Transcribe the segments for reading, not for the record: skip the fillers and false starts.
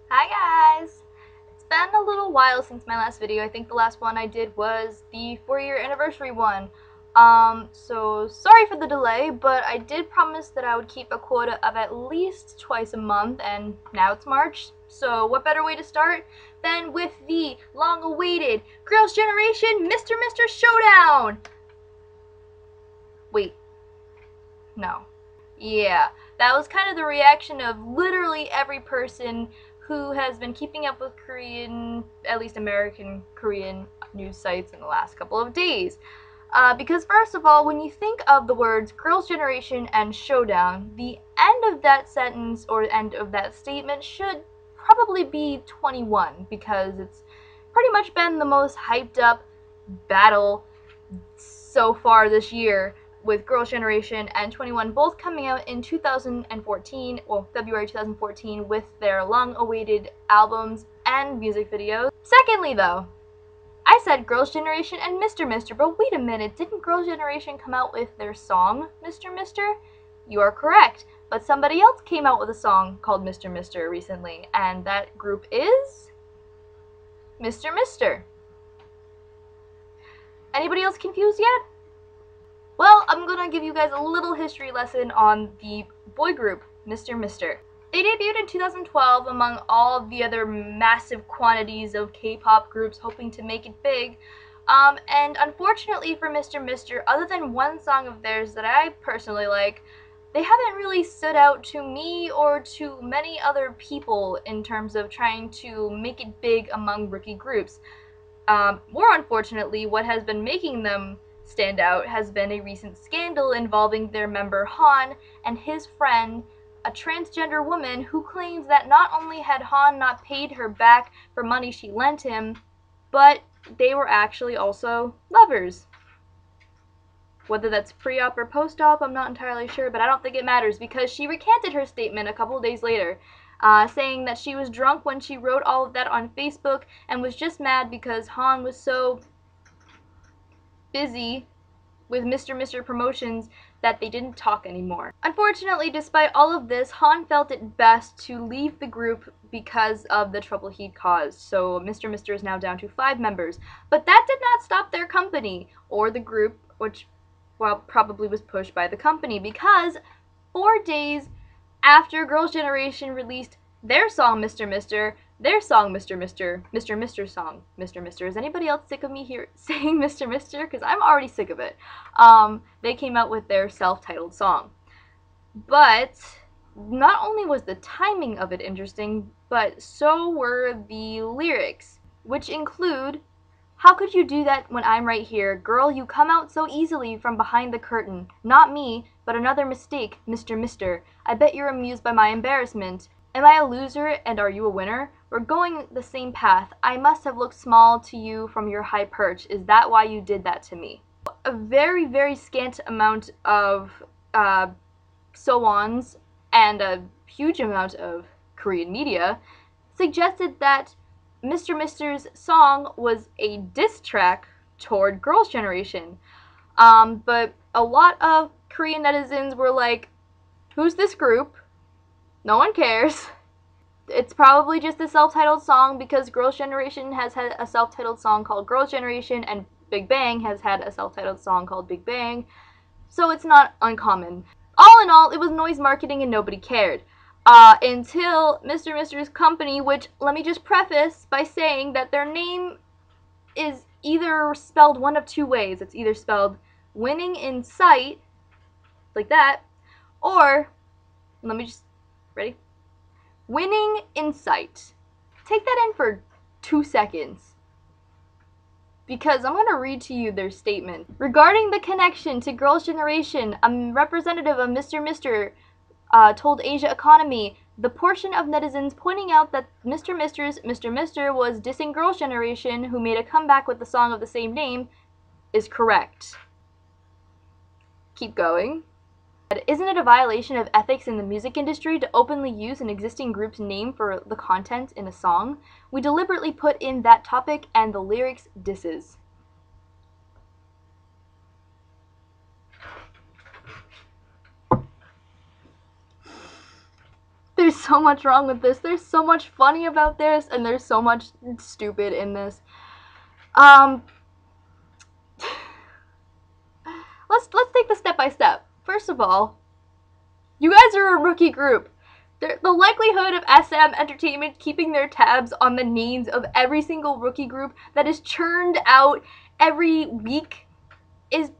Hi guys! It's been a little while since my last video. I think the last one I did was the 4-year anniversary one. So sorry for the delay, but I did promise that I would keep a quota of at least twice a month, and now it's March. So what better way to start than with the long-awaited Girls' Generation Mr.Mr. Showdown! Wait. No. Yeah, that was kind of the reaction of literally every person who has been keeping up with Korean, at least American Korean news sites in the last couple of days. Because first of all, when you think of the words Girls' Generation and Showdown, the end of that sentence or end of that statement should probably be 21, because it's pretty much been the most hyped up battle so far this year, with Girls' Generation and 21 both coming out in 2014, well, February 2014, with their long-awaited albums and music videos. Secondly, though, I said Girls' Generation and Mr.Mr, but wait a minute, didn't Girls' Generation come out with their song, Mr.Mr? You are correct, but somebody else came out with a song called Mr.Mr recently, and that group is Mr.Mr. Anybody else confused yet? Well, I'm gonna give you guys a little history lesson on the boy group, Mr.Mr. They debuted in 2012 among all of the other massive quantities of K-pop groups hoping to make it big. And unfortunately for Mr.Mr, other than one song of theirs that I personally like, they haven't really stood out to me or to many other people in terms of trying to make it big among rookie groups. More unfortunately, what has been making them stand out has been a recent scandal involving their member Han and his friend, a transgender woman who claims that not only had Han not paid her back for money she lent him, but they were actually also lovers. Whether that's pre-op or post-op, I'm not entirely sure, but I don't think it matters, because she recanted her statement a couple days later, saying that she was drunk when she wrote all of that on Facebook and was just mad because Han was so busy with Mr.Mr promotions that they didn't talk anymore. Unfortunately, despite all of this, Han felt it best to leave the group because of the trouble he'd caused, so Mr.Mr is now down to 5 members. But that did not stop their company, or the group, which, well, probably was pushed by the company, because 4 days after Girls' Generation released their song Mr.Mr, their song Mr.Mr, Mr.Mr song Mr.Mr. Is anybody else sick of me here saying Mr.Mr? Because I'm already sick of it. They came out with their self-titled song. But not only was the timing of it interesting, but so were the lyrics, which include, "How could you do that when I'm right here? Girl, you come out so easily from behind the curtain. Not me, but another mistake, Mr.Mr. I bet you're amused by my embarrassment. Am I a loser and are you a winner? We're going the same path. I must have looked small to you from your high perch. Is that why you did that to me?" A very, very scant amount of so-ons and a huge amount of Korean media suggested that Mr.Mr's song was a diss track toward Girls' Generation. But a lot of Korean netizens were like, who's this group? No one cares. It's probably just a self-titled song, because Girls' Generation has had a self-titled song called Girls' Generation, and Big Bang has had a self-titled song called Big Bang, so it's not uncommon. All in all, it was noise marketing and nobody cared. Until Mr.Mr's company, which, let me just preface by saying that their name is either spelled one of 2 ways. It's either spelled winning in sight, like that, or, let me just, ready? Winning in sight. Take that in for 2 seconds, because I'm going to read to you their statement. Regarding the connection to Girls' Generation, a representative of Mr.Mr told Asia Economy, the portion of netizens pointing out that Mr.Mr's Mr.Mr was dissing Girls' Generation, who made a comeback with the song of the same name, is correct. Keep going. Isn't it a violation of ethics in the music industry to openly use an existing group's name for the content in a song? We deliberately put in that topic and the lyrics disses. There's so much wrong with this. There's so much funny about this, and there's so much stupid in this. Let's take this step by step. First of all, you guys are a rookie group. The likelihood of SM Entertainment keeping their tabs on the names of every single rookie group that is churned out every week is,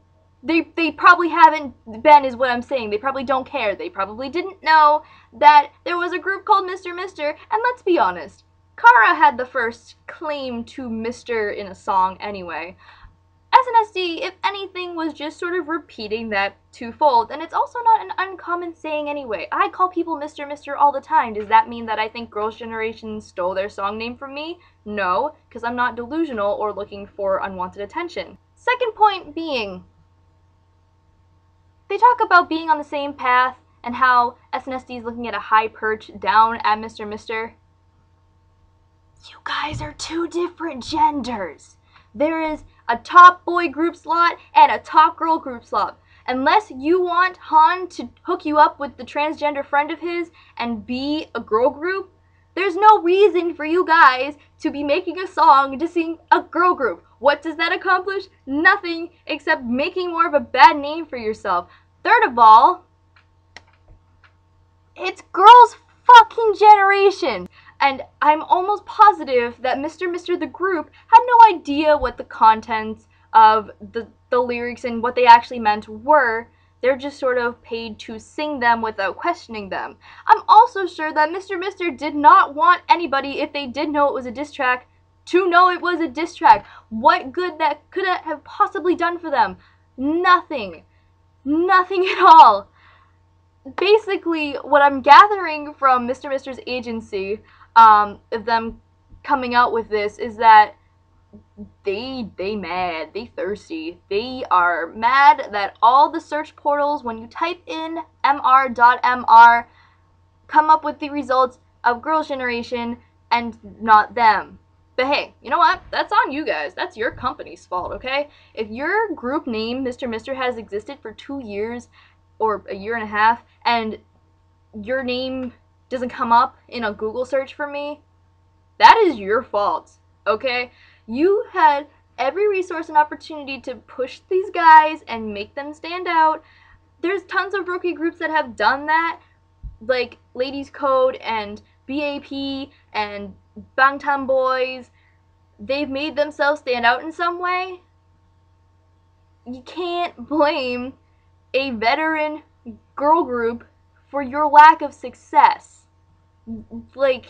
they probably haven't been, is what I'm saying. They probably don't care. They probably didn't know that there was a group called Mr.Mr. And let's be honest, Kara had the first claim to Mr. in a song anyway. SNSD, if anything, was just sort of repeating that twofold, and it's also not an uncommon saying anyway. I call people Mr. all the time. Does that mean that I think Girls' Generation stole their song name from me? No, because I'm not delusional or looking for unwanted attention. Second point being, they talk about being on the same path and how SNSD is looking at a high perch down at Mr. You guys are two different genders. There is a top boy group slot and a top girl group slot. Unless you want Han to hook you up with the transgender friend of his and be a girl group, there's no reason for you guys to be making a song to sing a girl group. What does that accomplish? Nothing except making more of a bad name for yourself. Third of all, it's Girls' fucking Generation. And I'm almost positive that Mr. the group had no idea what the contents of the lyrics and what they actually meant were. They're just sort of paid to sing them without questioning them. I'm also sure that Mr. did not want anybody, if they did know it was a diss track, to know it was a diss track. What good that could have possibly done for them? Nothing. Nothing at all. Basically, what I'm gathering from Mr.'s agency, of them coming out with this, is that they mad, they thirsty. They are mad that all the search portals, when you type in mr.mr, come up with the results of Girls' Generation and not them. But hey, you know what? That's on you guys. That's your company's fault, okay? If your group name, Mr. has existed for 2 years or a year and a half, and your name doesn't come up in a Google search for me, that is your fault, okay? You had every resource and opportunity to push these guys and make them stand out. There's tons of rookie groups that have done that, like Ladies Code and BAP and Bangtan Boys. They've made themselves stand out in some way. You can't blame a veteran girl group for your lack of success. Like,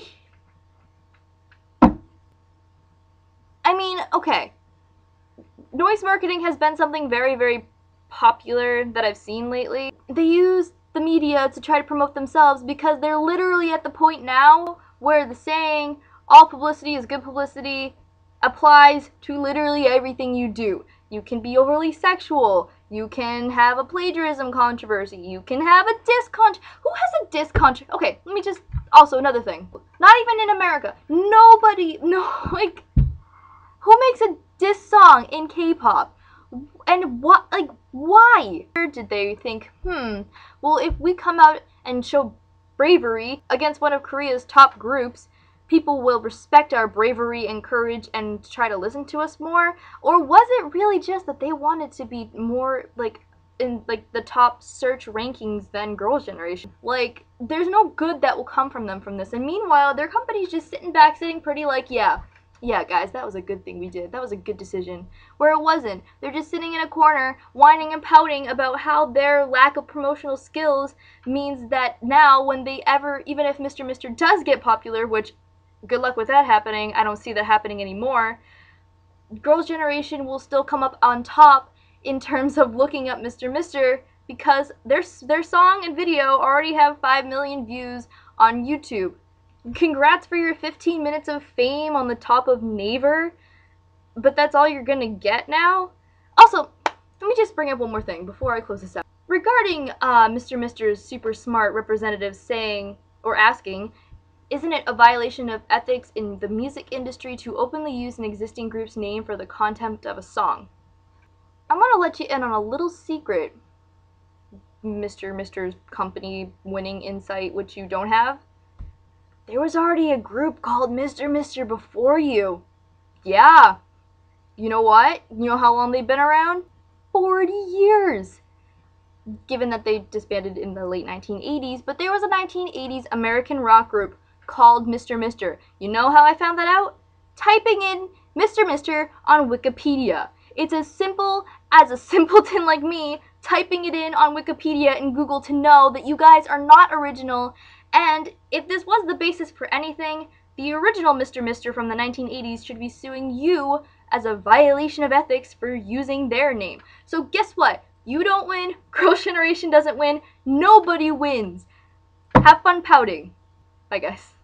I mean, okay, noise marketing has been something very, very popular that I've seen lately. They use the media to try to promote themselves because they're literally at the point now where the saying, all publicity is good publicity, applies to literally everything you do. You can be overly sexual. You can have a plagiarism controversy. You can have a diss Who has a diss controversy? Okay, let me just... Also, another thing. Not even in America. Nobody... No, like... Who makes a diss song in K-pop? And what... Like, why? Did they think, well, if we come out and show bravery against one of Korea's top groups, people will respect our bravery and courage and try to listen to us more? Or was it really just that they wanted to be more, like, in, like, the top search rankings than Girls' Generation? Like, there's no good that will come from them from this. And meanwhile, their company's just sitting back, sitting pretty like, yeah, guys, that was a good thing we did. That was a good decision. Where it wasn't. They're just sitting in a corner, whining and pouting about how their lack of promotional skills means that now when they ever, even if Mr. does get popular, which... good luck with that happening. I don't see that happening anymore. Girls' Generation will still come up on top in terms of looking up Mr. because their song and video already have 5 million views on YouTube. Congrats for your 15 minutes of fame on the top of Naver, but that's all you're gonna get now? Also, let me just bring up one more thing before I close this out. Regarding Mr.'s super smart representative saying, or asking, isn't it a violation of ethics in the music industry to openly use an existing group's name for the content of a song? I'm gonna let you in on a little secret, Mr.'s company winning insight, which you don't have. there was already a group called Mr.Mr. before you. Yeah. You know what? You know how long they've been around? 40 years. Given that they disbanded in the late 1980s, but there was a 1980s American rock group called Mr.Mr. You know how I found that out? Typing in Mr.Mr. on Wikipedia. It's as simple as a simpleton like me typing it in on Wikipedia and Google to know that you guys are not original, and if this was the basis for anything, the original Mr.Mr. from the 1980s should be suing you as a violation of ethics for using their name. So guess what? You don't win, Girls' Generation doesn't win, nobody wins. Have fun pouting. Bye guys.